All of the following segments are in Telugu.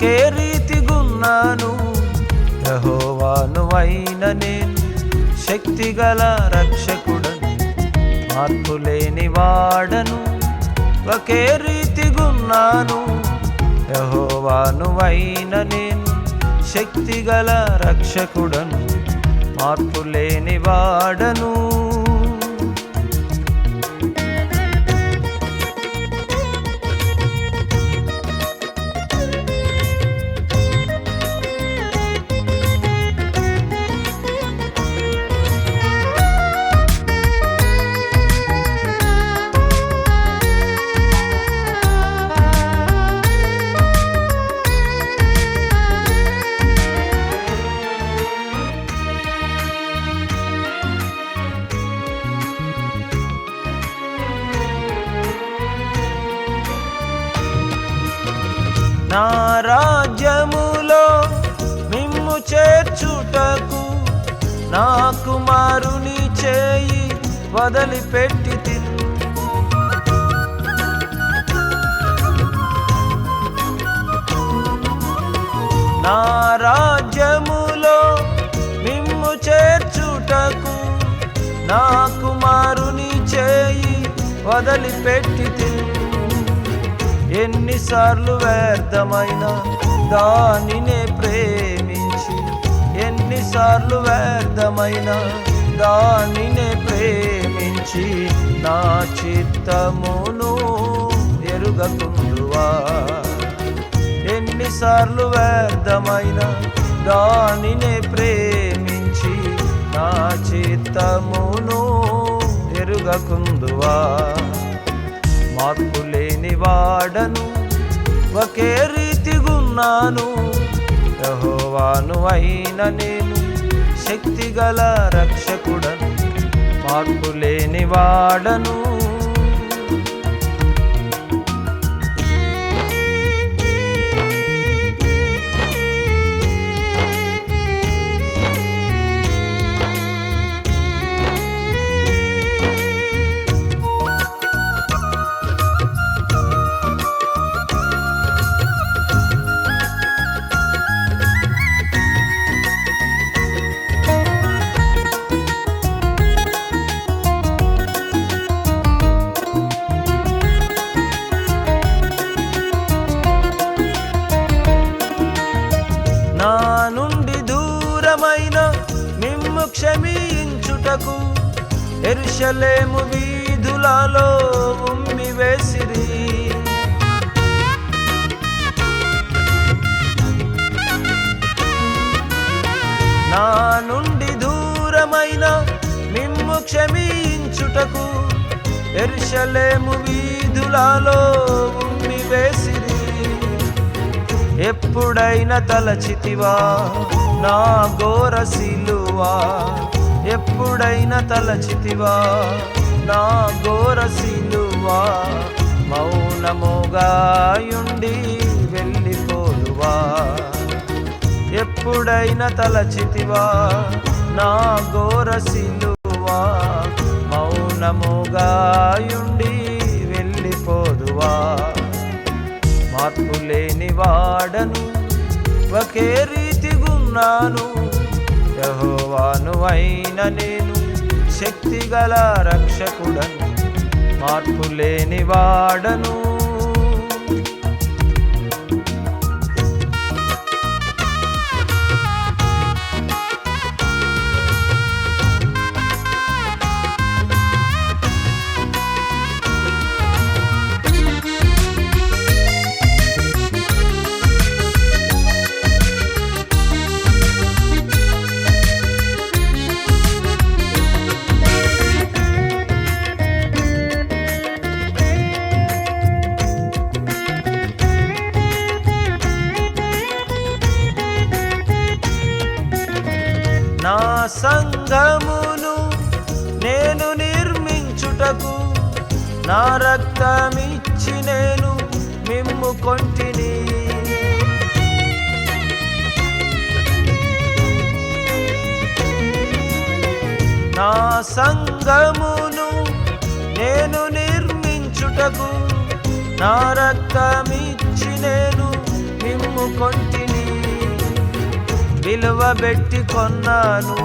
ఒకే రీతిగున్నాను. యెహోవాను అయిన నేను శక్తిగల రక్షకుడను, మార్పులేని వాడను. ఒకే రీతిగున్నాను. యెహోవాను అయిన నేను శక్తిగల రక్షకుడను, మార్పులేని వాడను. నా రాజ్యములో మిమ్ము చేర్చుటకు నా కుమారుని చేయి వదిలిపెట్టి తిను. నా రాజ్యములో మిమ్ము చేర్చుటకు నా కుమారుని చేయి వదిలిపెట్టి తిను. ఎన్నిసార్లు వ్యర్థమైన దానినే ప్రేమించి, ఎన్నిసార్లు వ్యర్థమైన దానినే ప్రేమించి, నా చిత్తమును ఎరుగకుందువా. ఎన్నిసార్లు వ్యర్థమైన దానినే ప్రేమించి, నా చిత్తమును ఎరుగకుందువా. మార్పులేని వాడను, ఒకే రీతిగున్నాను. యెహోవాను అయిన నేను శక్తిగల రక్షకుడను, మార్పులేని వాడను. నా నుండి దూరమైన మిమ్ము క్షమించుటకు యెరూషలేము వీధులలో ఉమ్మివేసిరి. నా నుండి దూరమైన మిమ్ము క్షమించుటకు యెరూషలేము వీధులలో ఉమ్మివేసిరి. ఎప్పుడైనా తలచితివా నా ఘోర సిలువా, ఎప్పుడైనా తలచితివా నా ఘోర సిలువా. మౌనముగాయుండి వెళ్ళిపోదువా. ఎప్పుడైనా తలచితివా నా ఘోర సిలువా, మౌనముగాయుండి వెళ్ళిపోదువా. మార్పులేని వాడను, ఒకే రీతిగున్నాను. యెహోవాను అయిన నేను శక్తిగల రక్షకుడను, మార్పులేని వాడను. నా సంఘమును నేను నిర్మించుటకు నా రక్తమిచ్చి నేను మిమ్ము కొంటిని. నా సంఘమును నేను నిర్మించుటకు నా రక్తమిచ్చి నేను మిమ్ము కొంటిని, విలువ పెట్టి కొన్నాను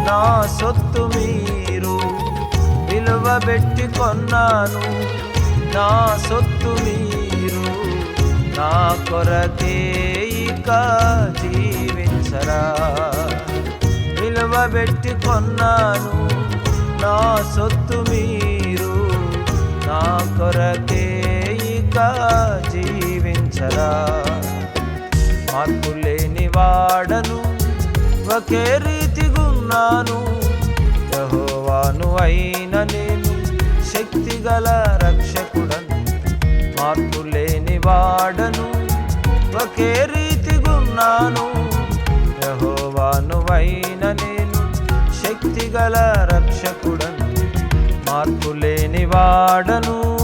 నా సొత్తు మీరు. విలువ పెట్టి కొన్నాను నా సొత్తు మీరు. నా కొరకే ఇక జీవించరా. విలువ పెట్టి కొన్నాను నా సొత్తు మీరు. నా కొరకే ఇక జీవించరా. మార్పు లేని వాడను, ఒకే రీతిగున్నాను. యెహోవాను అయిన నేను శక్తిగల రక్షకుడను. మార్పు లేని వాడను, ఒకే రీతిగున్నాను. యెహోవాను అయిన నేను శక్తిగల రక్షకుడను. మార్పు లేని వాడను.